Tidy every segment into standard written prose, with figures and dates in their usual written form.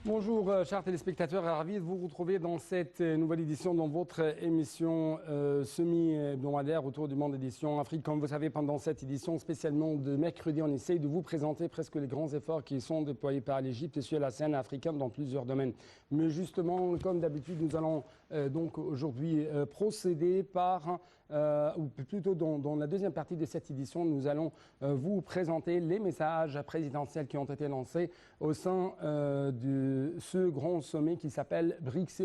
Bonjour, chers téléspectateurs, ravi de vous retrouver dans cette nouvelle édition dans votre émission semi-hebdomadaire autour du monde édition Afrique. Comme vous savez, pendant cette édition spécialement de mercredi, on essaye de vous présenter presque les grands efforts qui sont déployés par l'Égypte sur la scène africaine dans plusieurs domaines. Mais justement, comme d'habitude, nous allons donc aujourd'hui procéder par, ou plutôt dans la deuxième partie de cette édition, nous allons vous présenter les messages présidentiels qui ont été lancés au sein de ce grand sommet qui s'appelle BRICS+.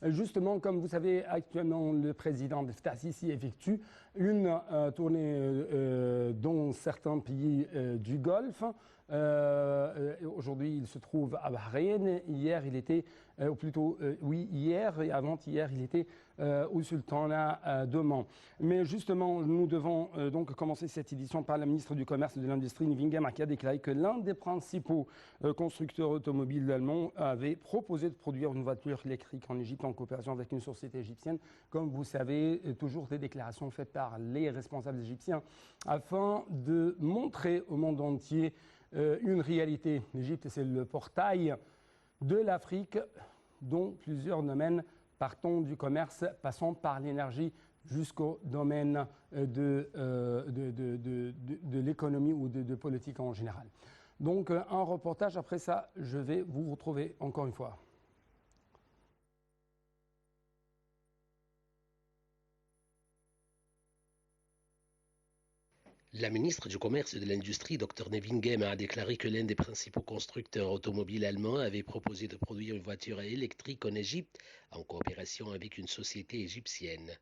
Justement, comme vous savez, actuellement, le président Sisi effectue une tournée dans certains pays du Golfe. Aujourd'hui, il se trouve à Bahreïn. Hier, il était, ou plutôt, hier et avant-hier, il était au Sultanat d'Oman. Mais justement, nous devons donc commencer cette édition par la ministre du Commerce et de l'Industrie, Nvingem, qui a déclaré que l'un des principaux constructeurs automobiles allemands avait proposé de produire une voiture électrique en Égypte en coopération avec une société égyptienne. Comme vous savez, toujours des déclarations faites par les responsables égyptiens afin de montrer au monde entier une réalité. L'Égypte, c'est le portail de l'Afrique dont plusieurs domaines partant du commerce, passant par l'énergie jusqu'au domaine de l'économie ou de politique en général. Donc un reportage, après ça, je vais vous retrouver encore une fois. La ministre du Commerce et de l'Industrie, Dr Nvingem, a déclaré que l'un des principaux constructeurs automobiles allemands avait proposé de produire une voiture électrique en Égypte en coopération avec une société égyptienne.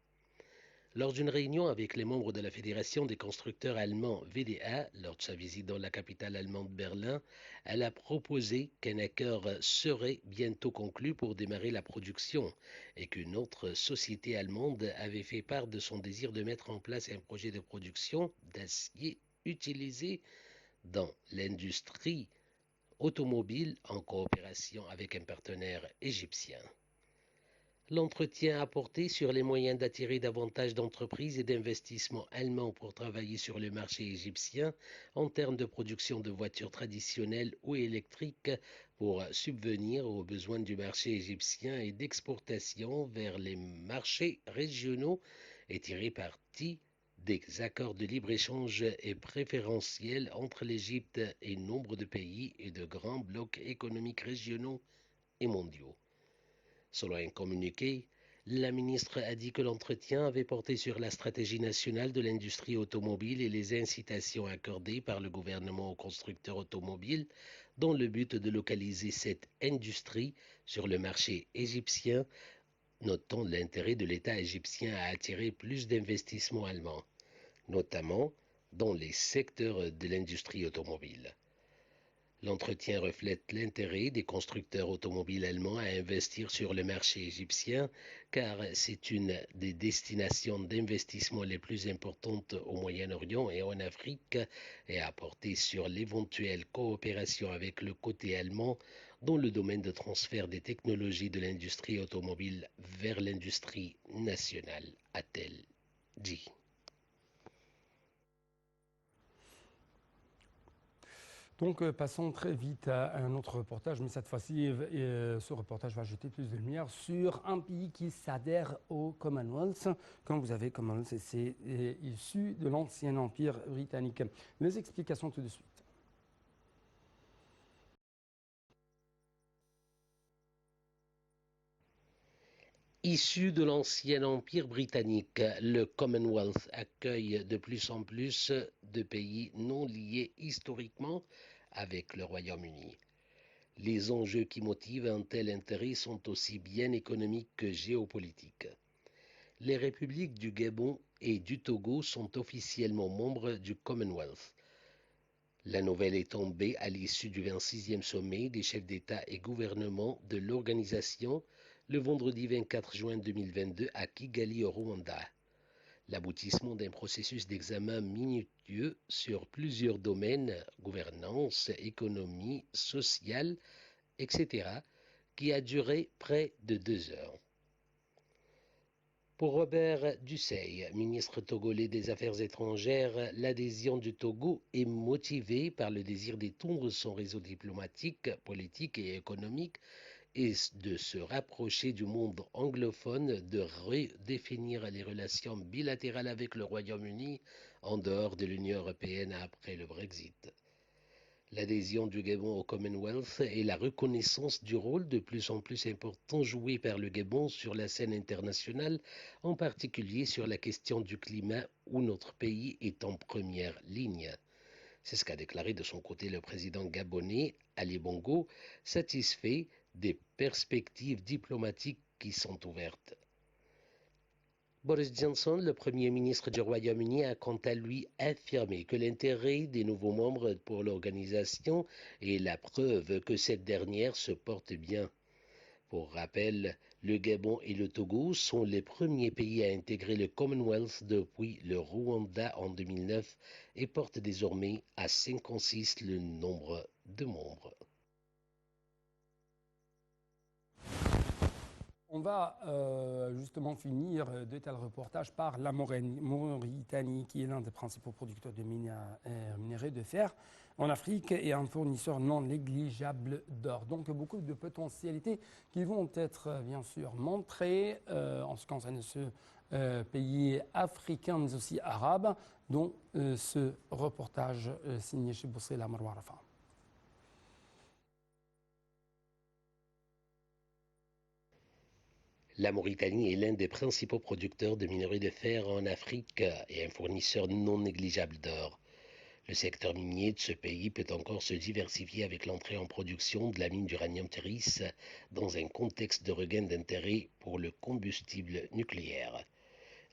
Lors d'une réunion avec les membres de la Fédération des constructeurs allemands VDA, lors de sa visite dans la capitale allemande Berlin, elle a proposé qu'un accord serait bientôt conclu pour démarrer la production et qu'une autre société allemande avait fait part de son désir de mettre en place un projet de production d'acier utilisé dans l'industrie automobile en coopération avec un partenaire égyptien. L'entretien a porté sur les moyens d'attirer davantage d'entreprises et d'investissements allemands pour travailler sur le marché égyptien en termes de production de voitures traditionnelles ou électriques pour subvenir aux besoins du marché égyptien et d'exportation vers les marchés régionaux et tirer parti des accords de libre-échange et préférentiels entre l'Égypte et nombre de pays et de grands blocs économiques régionaux et mondiaux. Selon un communiqué, la ministre a dit que l'entretien avait porté sur la stratégie nationale de l'industrie automobile et les incitations accordées par le gouvernement aux constructeurs automobiles dans le but de localiser cette industrie sur le marché égyptien, notant l'intérêt de l'État égyptien à attirer plus d'investissements allemands, notamment dans les secteurs de l'industrie automobile. L'entretien reflète l'intérêt des constructeurs automobiles allemands à investir sur le marché égyptien car c'est une des destinations d'investissement les plus importantes au Moyen-Orient et en Afrique et à porter sur l'éventuelle coopération avec le côté allemand dans le domaine de transfert des technologies de l'industrie automobile vers l'industrie nationale, a-t-elle dit. Donc passons très vite à un autre reportage, mais cette fois-ci, ce reportage va jeter plus de lumière sur un pays qui s'adhère au Commonwealth. Comme vous avez, Commonwealth, c'est issu de l'ancien empire britannique. Les explications tout de suite. Issu de l'ancien empire britannique, le Commonwealth accueille de plus en plus de pays non liés historiquement avec le Royaume-Uni. Les enjeux qui motivent un tel intérêt sont aussi bien économiques que géopolitiques. Les républiques du Gabon et du Togo sont officiellement membres du Commonwealth. La nouvelle est tombée à l'issue du 26e sommet des chefs d'État et gouvernement de l'organisation le vendredi 24 juin 2022 à Kigali au Rwanda. L'aboutissement d'un processus d'examen minutieux sur plusieurs domaines, gouvernance, économie, sociale, etc., qui a duré près de 2 heures. Pour Robert Dussey, ministre togolais des Affaires étrangères, l'adhésion du Togo est motivée par le désir d'étendre son réseau diplomatique, politique et économique et de se rapprocher du monde anglophone, de redéfinir les relations bilatérales avec le Royaume-Uni en dehors de l'Union européenne après le Brexit. L'adhésion du Gabon au Commonwealth et la reconnaissance du rôle de plus en plus important joué par le Gabon sur la scène internationale, en particulier sur la question du climat où notre pays est en première ligne. C'est ce qu'a déclaré de son côté le président gabonais, Ali Bongo, satisfait des perspectives diplomatiques qui sont ouvertes. Boris Johnson, le Premier ministre du Royaume-Uni, a quant à lui affirmé que l'intérêt des nouveaux membres pour l'organisation est la preuve que cette dernière se porte bien. Pour rappel, le Gabon et le Togo sont les premiers pays à intégrer le Commonwealth depuis le Rwanda en 2009 et portent désormais à 56 le nombre de membres. On va justement finir de tels reportages par la Mauritanie, qui est l'un des principaux producteurs de minerais de fer en Afrique et un fournisseur non négligeable d'or. Donc beaucoup de potentialités qui vont être bien sûr montrées en ce qui concerne ce pays africain, mais aussi arabe, dont ce reportage signé chez Boussela Marwarafa. La Mauritanie est l'un des principaux producteurs de minerais de fer en Afrique et un fournisseur non négligeable d'or. Le secteur minier de ce pays peut encore se diversifier avec l'entrée en production de la mine d'uranium Terrice dans un contexte de regain d'intérêt pour le combustible nucléaire.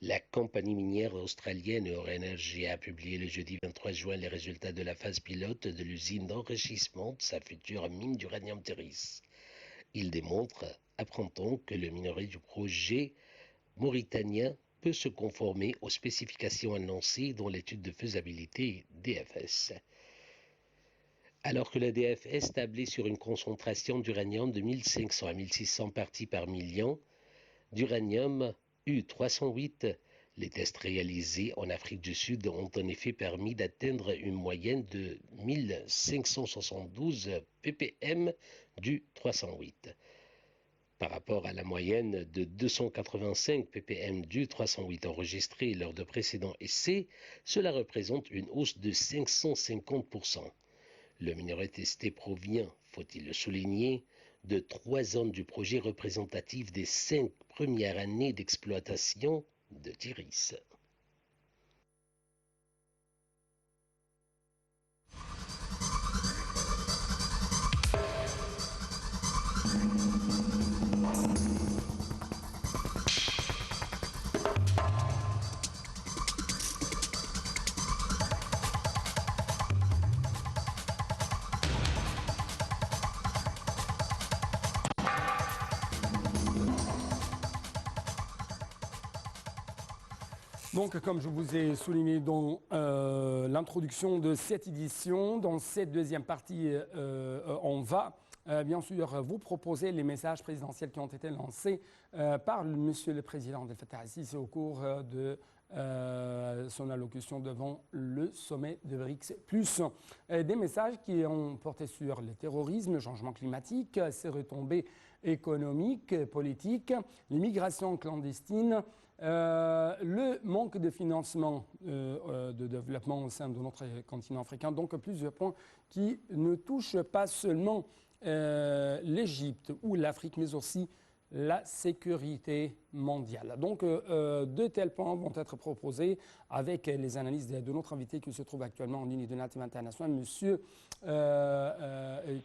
La compagnie minière australienne Oro Energy a publié le jeudi 23 juin les résultats de la phase pilote de l'usine d'enrichissement de sa future mine d'uranium Terrice. Il démontre, apprend-on, que le minerai du projet mauritanien peut se conformer aux spécifications annoncées dans l'étude de faisabilité DFS. Alors que la DFS tablait sur une concentration d'uranium de 1500 à 1600 parties par million d'uranium U308, les tests réalisés en Afrique du Sud ont en effet permis d'atteindre une moyenne de 1572 ppm du 308. Par rapport à la moyenne de 285 ppm du 308 enregistrée lors de précédents essais, cela représente une hausse de 550%. Le minerai testé provient, faut-il le souligner, de 3 zones du projet représentatives des 5 premières années d'exploitation de Tiris. Donc, comme je vous ai souligné dans l'introduction de cette édition, dans cette deuxième partie, on va bien sûr vous proposer les messages présidentiels qui ont été lancés par Monsieur le Président Abdel Fattah el-Sisi au cours de son allocution devant le sommet de BRICS+. Des messages qui ont porté sur le terrorisme, le changement climatique, ses retombées économiques, politiques, l'immigration clandestine, le manque de financement de développement au sein de notre continent africain, donc plusieurs points qui ne touchent pas seulement l'Égypte ou l'Afrique, mais aussi la sécurité mondiale. Donc, de tels points vont être proposés avec les analyses de notre invité qui se trouve actuellement en ligne de l'Internet international, monsieur,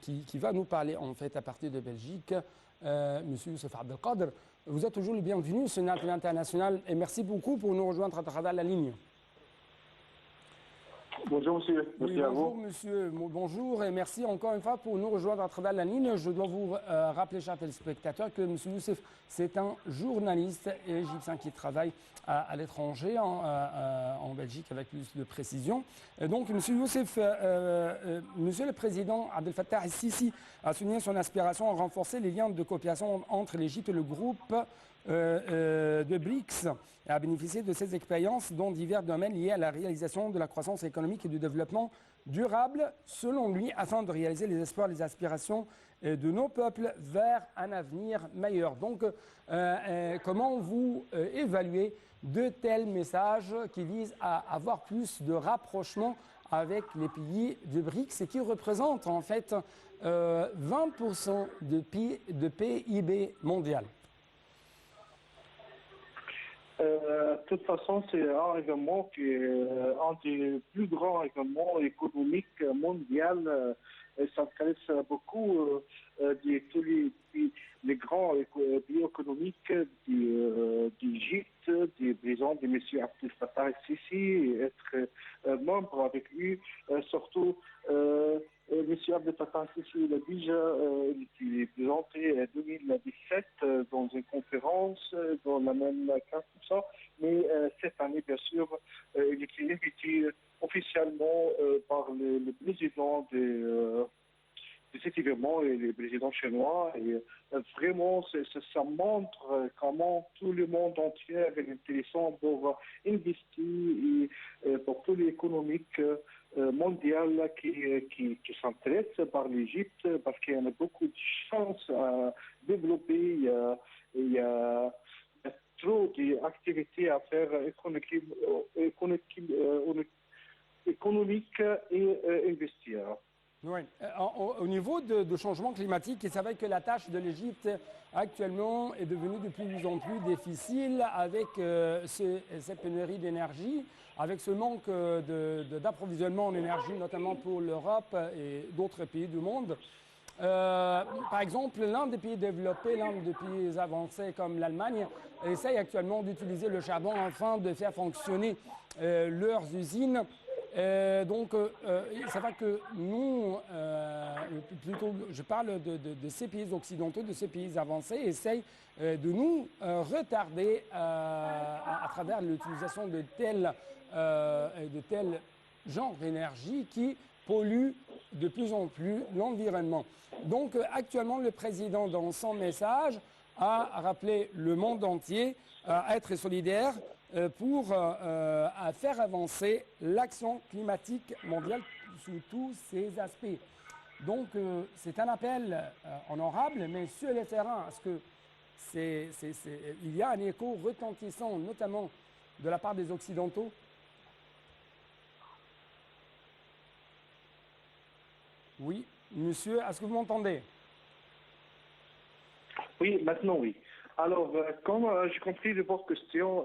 qui va nous parler en fait à partir de Belgique, monsieur Youssef Abdelkader. Vous êtes toujours le bienvenu sur l'Internet international et merci beaucoup pour nous rejoindre à travers la ligne. Bonjour monsieur, merci à vous. Bonjour monsieur, bonjour et merci encore une fois pour nous rejoindre à travers la ligne. Je dois vous rappeler, chers téléspectateurs, que monsieur Youssef, c'est un journaliste égyptien qui travaille à l'étranger, en Belgique avec plus de précision. Et donc monsieur Youssef, monsieur le président Abdel Fattah el-Sisi a souligné son aspiration à renforcer les liens de coopération entre l'Égypte et le groupe de BRICS a bénéficié de ces expériences dans divers domaines liés à la réalisation de la croissance économique et du développement durable, selon lui, afin de réaliser les espoirs et les aspirations de nos peuples vers un avenir meilleur. Donc, comment vous évaluez de tels messages qui visent à avoir plus de rapprochement avec les pays de BRICS et qui représentent en fait 20% de PIB mondial? De toute façon, c'est un événement qui est un des plus grands événements économiques mondiaux. Et ça intéresse beaucoup tous les grands pays économiques d'Égypte, des présidents de M. Abdel Fattah el-Sisi, et être membre avec lui, surtout M. Abdel Fattah el-Sisi il a déjà été présenté en 2017 dans une conférence dans la même classe, tout ça. Mais cette année, bien sûr, il était invité officiellement par le président de cet événement et le président chinois. Et vraiment, ça montre comment tout le monde entier est intéressant pour investir et pour tout l'économique mondial qui s'intéresse par l'Égypte parce qu'il y a beaucoup de chances à développer. Il y a trop d'activités à faire économiques et investir. Oui. Au niveau de changement climatique, il savait que la tâche de l'Égypte actuellement est devenue de plus en plus difficile avec cette pénurie d'énergie, avec ce manque d'approvisionnement en énergie, notamment pour l'Europe et d'autres pays du monde. Par exemple, l'un des pays développés, l'un des pays avancés comme l'Allemagne, essaye actuellement d'utiliser le charbon afin de faire fonctionner leurs usines. C'est vrai que nous, plutôt, je parle de ces pays occidentaux, de ces pays avancés, essayent de nous retarder à travers l'utilisation de tels genres d'énergie qui polluent de plus en plus l'environnement. Donc actuellement, le président, dans son message, a rappelé le monde entier à être solidaire pour faire avancer l'action climatique mondiale sous tous ses aspects. Donc c'est un appel honorable, mais sur le terrain, parce que il y a un écho retentissant, notamment de la part des Occidentaux. Oui, monsieur, est-ce que vous m'entendez? Oui, maintenant oui. Alors, comme j'ai compris de votre question,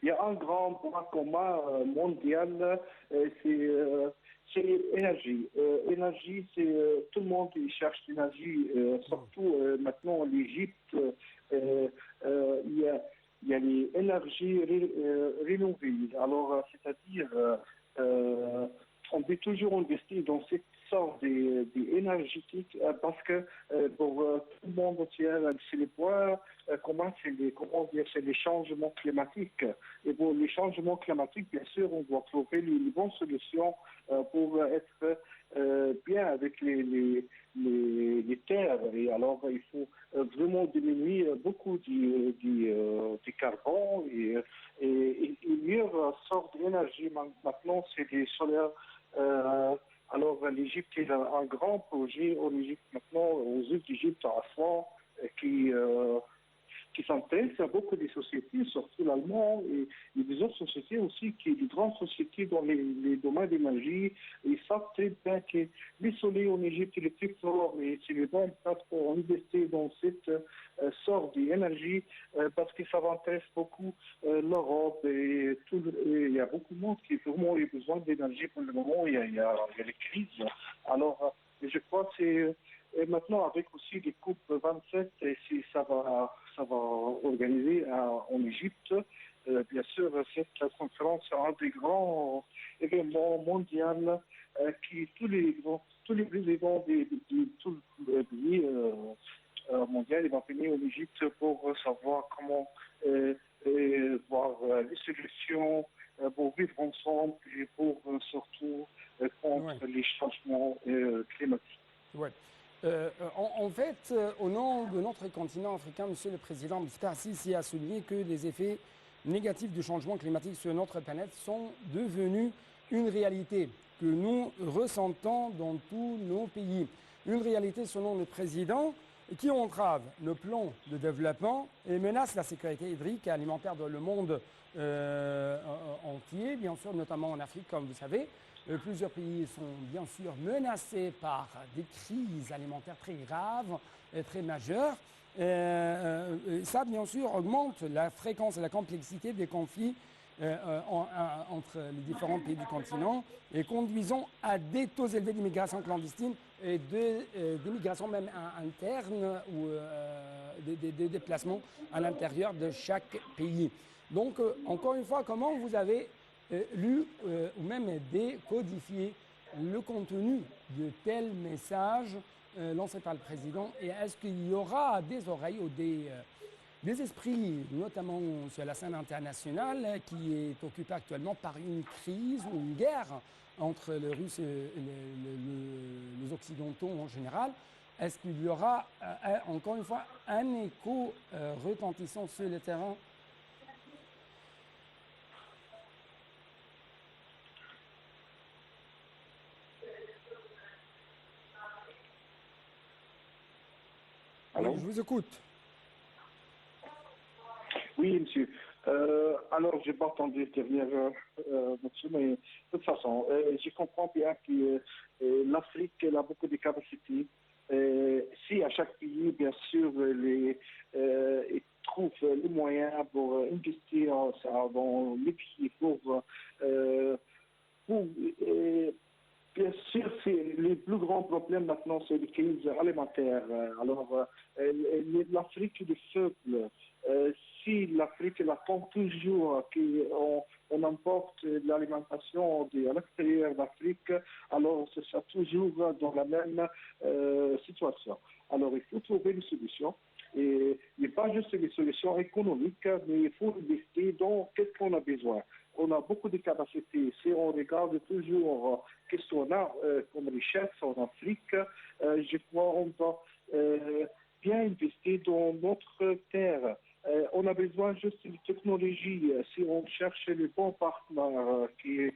il y a un grand point commun mondial, c'est l'énergie. Énergie, c'est tout le monde qui cherche l'énergie, surtout maintenant l'Égypte. Il y a les énergies renouvelables. Alors, c'est-à-dire, on peut toujours investir dans cette sorte d'énergétique parce que pour tout le monde entier, c'est les points, c'est les changements climatiques. Et pour les changements climatiques, bien sûr, on doit trouver les bonnes solutions pour être bien avec les terres. Et alors, il faut vraiment diminuer beaucoup du carbone et meilleure sorte d'énergie maintenant, c'est des solaires. Alors, l'Égypte a un grand projet en Égypte maintenant, aux îles d'Égypte, à Aswan, qui s'intéresse à beaucoup de sociétés, surtout l'allemand, et des autres sociétés aussi, des grandes sociétés dans les domaines d'énergie. Ils savent très bien que les soleils en Égypte, il est très fort, et c'est le bon place pour investir dans cette sorte d'énergie, parce que ça intéresse beaucoup l'Europe, et il y a beaucoup de monde qui vraiment a besoin d'énergie pour le moment, il y a les crises. Alors, je crois que c'est... Et maintenant, avec aussi les coupes 27, et si ça va organiser en Égypte, bien sûr, cette conférence sera un des grands événements mondiaux qui tous les présidents de tous les pays mondiaux vont venir en Égypte pour savoir comment voir les solutions pour vivre ensemble et pour surtout contre les changements climatiques. Ouais. En fait, fait, au nom de notre continent africain, Monsieur le Président Abdel Fattah al-Sisi a souligné que les effets négatifs du changement climatique sur notre planète sont devenus une réalité que nous ressentons dans tous nos pays. Une réalité, selon le Président, qui entrave nos plans de développement et menace la sécurité hydrique et alimentaire dans le monde entier, bien sûr, notamment en Afrique, comme vous savez. Plusieurs pays sont bien sûr menacés par des crises alimentaires très graves et très majeures. Ça, bien sûr, augmente la fréquence et la complexité des conflits entre les différents pays du continent et conduisant à des taux élevés d'immigration clandestine et d'immigration même interne ou des déplacements à l'intérieur de chaque pays. Donc, encore une fois, comment vous avez lu ou même décodifié le contenu de tels messages lancés par le président, et est-ce qu'il y aura des oreilles ou des esprits, notamment sur la scène internationale, qui est occupée actuellement par une crise ou une guerre entre les Russes et les Occidentaux en général? Est-ce qu'il y aura, encore une fois, un écho retentissant sur le terrain? Alors, oui, je vous écoute. Oui, monsieur. Alors, je n'ai pas entendu dernière monsieur, mais de toute façon, je comprends bien que l'Afrique elle a beaucoup de capacités. Si à chaque pays, bien sûr, il trouve les moyens pour investir dans les pays, bien sûr, les plus grands problèmes maintenant, c'est les crises alimentaires. Alors, l'Afrique est faible. Si l'Afrique attend toujours qu'on importe l'alimentation à l'extérieur d'Afrique, alors ce sera toujours dans la même situation. Alors, il faut trouver une solution. Et il n'y a pas juste des solutions économiques, mais il faut investir dans ce qu'on a besoin. On a beaucoup de capacités. Si on regarde toujours ce qu'on a comme richesse en Afrique, je crois qu'on va bien investir dans notre terre. On a besoin juste de technologie. Si on cherche le bon partenaire qui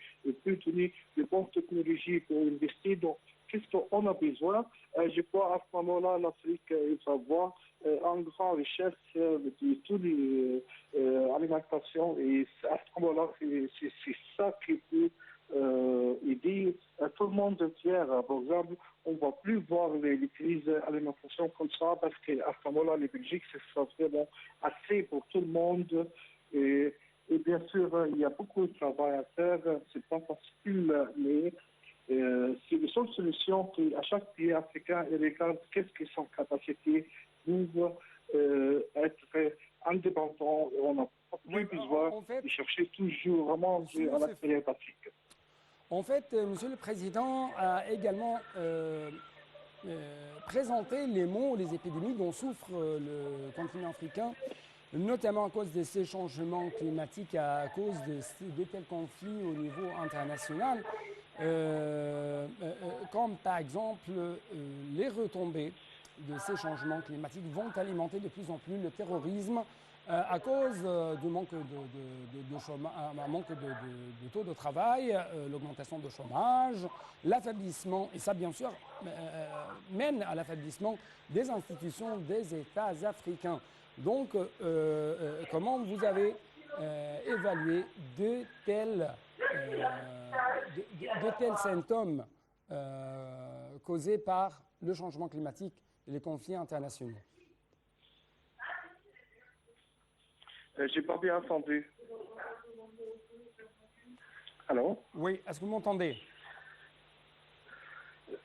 peut donner les bonnes technologies pour investir dans qu'est-ce qu'on a besoin, je crois à ce moment-là, l'Afrique va avoir une grande richesse de toutes les alimentations. Et à ce moment-là, c'est ça qui peut aider tout le monde entier. Par exemple, on ne va plus voir les crises d'alimentation comme ça parce qu'à ce moment-là, les Belgiques, ce sera vraiment assez pour tout le monde. Et bien sûr, il y a beaucoup de travail à faire. C'est pas facile, mais c'est la seule solution qu'à chaque pays africain, il regarde qu'est-ce qu'ils sont capacités pour être indépendants. On n'a plus besoin de chercher toujours vraiment à l'extérieur d'Afrique. En fait, Monsieur le Président a également présenté les maux, les épidémies dont souffre le continent africain, notamment à cause de ces changements climatiques, à cause de tels conflits au niveau international, comme par exemple les retombées de ces changements climatiques vont alimenter de plus en plus le terrorisme à cause du manque de taux de travail, l'augmentation de chômage, l'affaiblissement, et ça bien sûr mène à l'affaiblissement des institutions des États africains. Donc, comment vous avez évalué de tels symptômes causés par le changement climatique et les conflits internationaux? J'ai pas bien entendu. Allô? Oui, est-ce que vous m'entendez?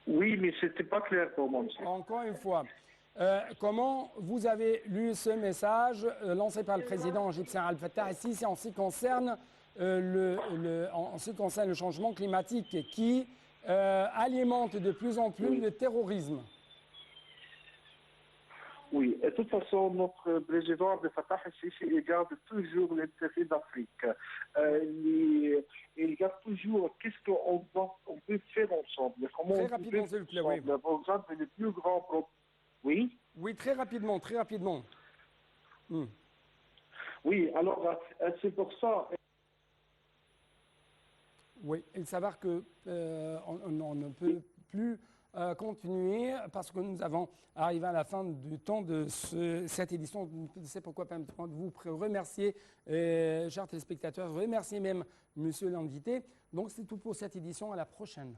Oui, mais c'était pas clair pour moi, monsieur. Encore une fois, comment vous avez lu ce message lancé par le président égyptien Abdel Fattah al-Sisi en ce qui concerne le changement climatique qui alimente de plus en plus le terrorisme? Oui, et de toute façon, notre président Abdel Fattah al-Sisi garde toujours l'intérêt d'Afrique. Il garde toujours qu'est-ce qu'on peut faire ensemble, comment Très on peut rapidement, faire s'il vous plaît, oui. ensemble. Par exemple, le plus grand problème. Oui. Oui, très rapidement, très rapidement. Oui, alors c'est pour ça. Oui, et savoir que on ne peut plus continuer parce que nous avons arrivé à la fin du temps de cette édition. C'est pourquoi vous remercier, chers téléspectateurs, remercier même monsieur l'invité. Donc c'est tout pour cette édition. À la prochaine.